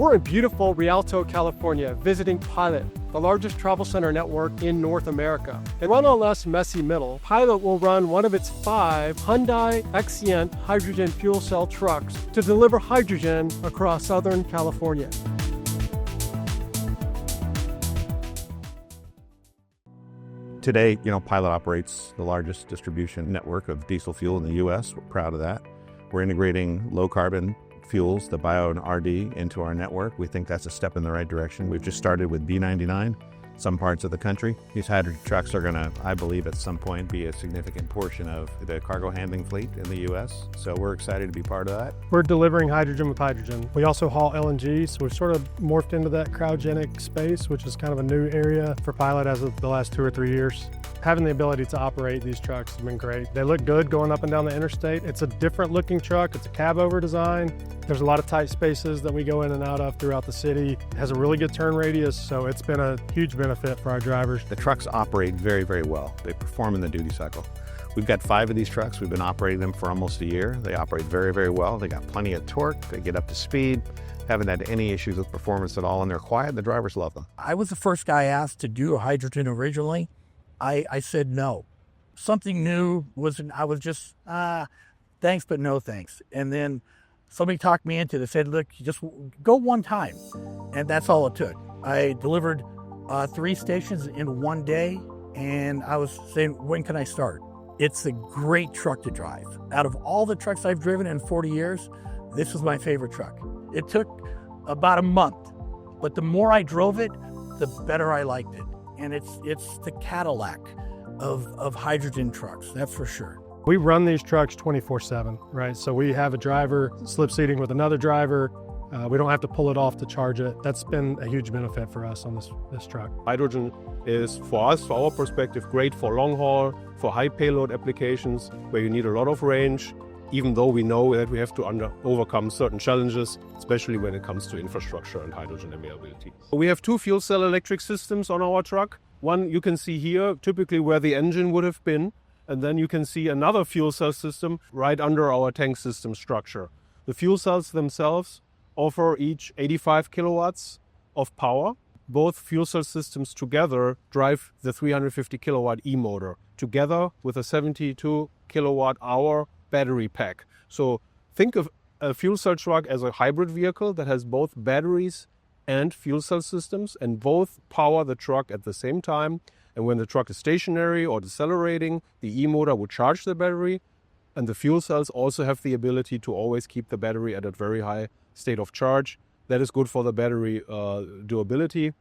We're in beautiful Rialto, California, visiting Pilot, the largest travel center network in North America. And run on less messy middle, Pilot will run one of its 5 Hyundai XCIENT hydrogen fuel cell trucks to deliver hydrogen across Southern California. Today, Pilot operates the largest distribution network of diesel fuel in the U.S. We're proud of that. We're integrating low-carbon fuels, the bio and RD, into our network. We think that's a step in the right direction. We've just started with B99, some parts of the country. These hydrogen trucks are going to, I believe, at some point be a significant portion of the cargo handling fleet in the U.S., so we're excited to be part of that. We're delivering hydrogen with hydrogen. We also haul LNG, so we've sort of morphed into that cryogenic space, which is kind of a new area for Pilot as of the last 2 or 3 years. Having the ability to operate these trucks has been great. They look good going up and down the interstate. It's a different looking truck. It's a cab over design. There's a lot of tight spaces that we go in and out of throughout the city. It has a really good turn radius, so it's been a huge benefit for our drivers. The trucks operate very, very well. They perform in the duty cycle. We've got 5 of these trucks. We've been operating them for almost a year. They operate very, very well. They got plenty of torque. They get up to speed. Haven't had any issues with performance at all, and they're quiet. The drivers love them. I was the first guy asked to do hydrogen originally. I said no. Something new wasn't, I was just, thanks, but no thanks. And then somebody talked me into it. They said, look, just go one time. And that's all it took. I delivered 3 stations in one day, and I was saying, when can I start? It's a great truck to drive. Out of all the trucks I've driven in 40 years, this was my favorite truck. It took about a month, but the more I drove it, the better I liked it. And it's the Cadillac of hydrogen trucks, that's for sure. We run these trucks 24/7, right? So we have a driver slip seating with another driver. We don't have to pull it off to charge it. That's been a huge benefit for us on this truck. Hydrogen is, for us, for our perspective, great for long haul, for high payload applications where you need a lot of range, even though we know that we have to overcome certain challenges, especially when it comes to infrastructure and hydrogen availability. We have 2 fuel cell electric systems on our truck. One you can see here, typically where the engine would have been, and then you can see another fuel cell system right under our tank system structure. The fuel cells themselves offer each 85 kilowatts of power. Both fuel cell systems together drive the 350 kilowatt e-motor, together with a 72 kilowatt hour battery pack. So think of a fuel cell truck as a hybrid vehicle that has both batteries and fuel cell systems, and both power the truck at the same time. And when the truck is stationary or decelerating, the e-motor will charge the battery, and the fuel cells also have the ability to always keep the battery at a very high state of charge. That is good for the battery durability.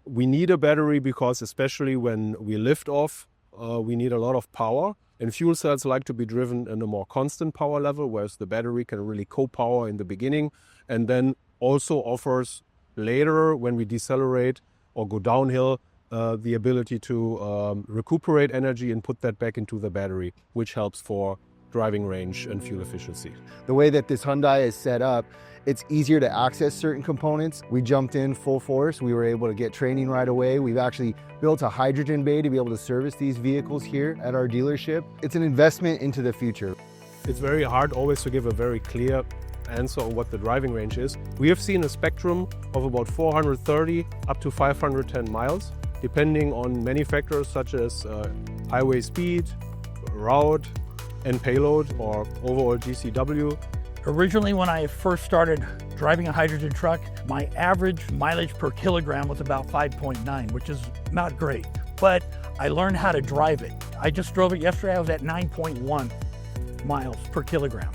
We need a battery because, especially when we lift off, we need a lot of power. And fuel cells like to be driven in a more constant power level, whereas the battery can really co-power in the beginning and then also offers later, when we decelerate or go downhill, the ability to recuperate energy and put that back into the battery, which helps for driving range and fuel efficiency. The way that this Hyundai is set up, it's easier to access certain components. We jumped in full force. We were able to get training right away. We've actually built a hydrogen bay to be able to service these vehicles here at our dealership. It's an investment into the future. It's very hard always to give a very clear answer on what the driving range is. We have seen a spectrum of about 430 up to 510 miles, depending on many factors such as highway speed, route, and payload, or overall GCW. Originally, when I first started driving a hydrogen truck, my average mileage per kilogram was about 5.9, which is not great, but I learned how to drive it. I just drove it yesterday. I was at 9.1 miles per kilogram.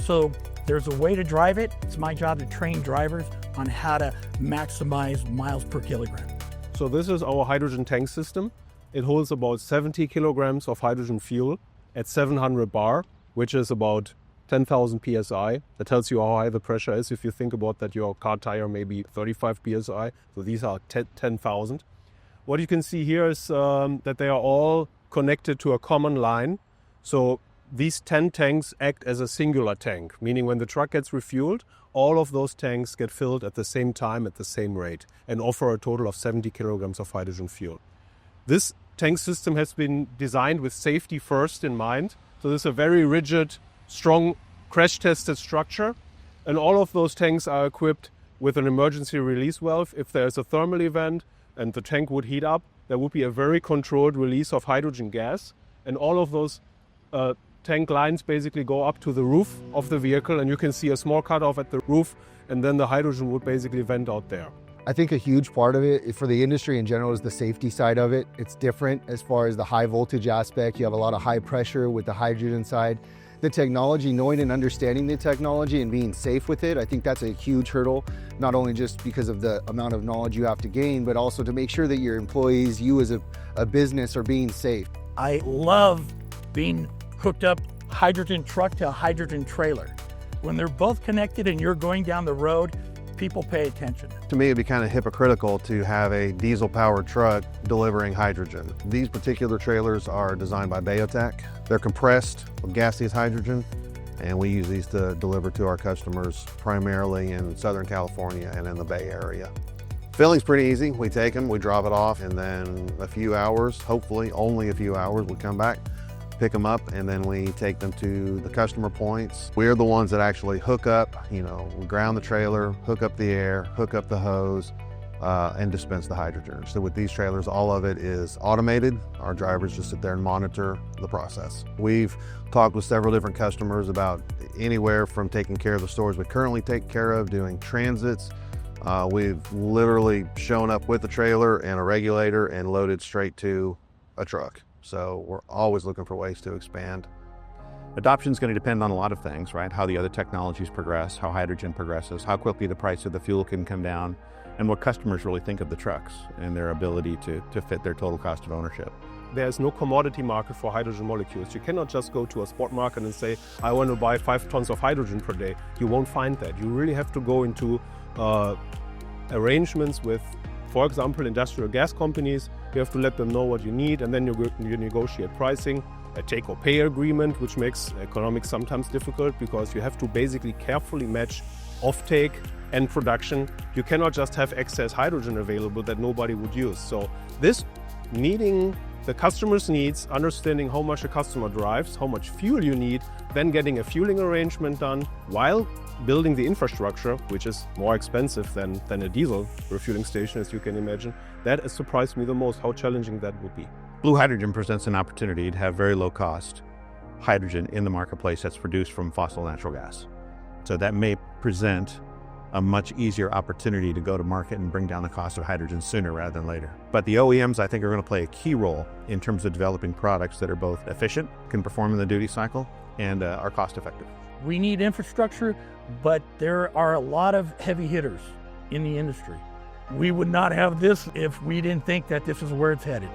So there's a way to drive it. It's my job to train drivers on how to maximize miles per kilogram. So this is our hydrogen tank system. It holds about 70 kilograms of hydrogen fuel at 700 bar, which is about 10,000 psi. That tells you how high the pressure is. If you think about that, your car tire may be 35 psi, so these are 10,000. What you can see here is that they are all connected to a common line. So these 10 tanks act as a singular tank, meaning when the truck gets refueled, all of those tanks get filled at the same time at the same rate and offer a total of 70 kilograms of hydrogen fuel. This tank system has been designed with safety first in mind. So this is a very rigid, strong, crash-tested structure. And all of those tanks are equipped with an emergency release valve. If there's a thermal event and the tank would heat up, there would be a very controlled release of hydrogen gas, and all of those tank lines basically go up to the roof of the vehicle, and you can see a small cutoff at the roof, and then the hydrogen would basically vent out there. I think a huge part of it for the industry in general is the safety side of it. It's different as far as the high voltage aspect. You have a lot of high pressure with the hydrogen side. The technology, knowing and understanding the technology and being safe with it, I think that's a huge hurdle, not only just because of the amount of knowledge you have to gain, but also to make sure that your employees, you as a business, are being safe. I love being hooked up hydrogen truck to a hydrogen trailer. When they're both connected and you're going down the road, people pay attention. To me, it'd be kind of hypocritical to have a diesel-powered truck delivering hydrogen. These particular trailers are designed by Biotech. They're compressed with gaseous hydrogen, and we use these to deliver to our customers primarily in Southern California and in the Bay Area. Filling's pretty easy. We take them, we drop it off, and then a few hours, hopefully only a few hours, we come back, pick them up, and then we take them to the customer points. We're the ones that actually hook up, we ground the trailer, hook up the air, hook up the hose, and dispense the hydrogen. So with these trailers, all of it is automated. Our drivers just sit there and monitor the process. We've talked with several different customers about anywhere from taking care of the stores we currently take care of, doing transits. We've literally shown up with a trailer and a regulator and loaded straight to a truck. So we're always looking for ways to expand. Adoption is going to depend on a lot of things, right? How the other technologies progress, how hydrogen progresses, how quickly the price of the fuel can come down, and what customers really think of the trucks and their ability to fit their total cost of ownership. There's no commodity market for hydrogen molecules. You cannot just go to a spot market and say, I want to buy 5 tons of hydrogen per day. You won't find that. You really have to go into arrangements with, for example, industrial gas companies. You have to let them know what you need, and then you negotiate pricing, a take or pay agreement, which makes economics sometimes difficult because you have to basically carefully match offtake and production. You cannot just have excess hydrogen available that nobody would use. So this needing the customer's needs, understanding how much a customer drives, how much fuel you need, then getting a fueling arrangement done while building the infrastructure, which is more expensive than a diesel refueling station, as you can imagine. That has surprised me the most, how challenging that would be. Blue hydrogen presents an opportunity to have very low cost hydrogen in the marketplace that's produced from fossil natural gas. So that may present a much easier opportunity to go to market and bring down the cost of hydrogen sooner rather than later. But the OEMs, I think, are going to play a key role in terms of developing products that are both efficient, can perform in the duty cycle, and are cost effective. We need infrastructure, but there are a lot of heavy hitters in the industry. We would not have this if we didn't think that this is where it's headed.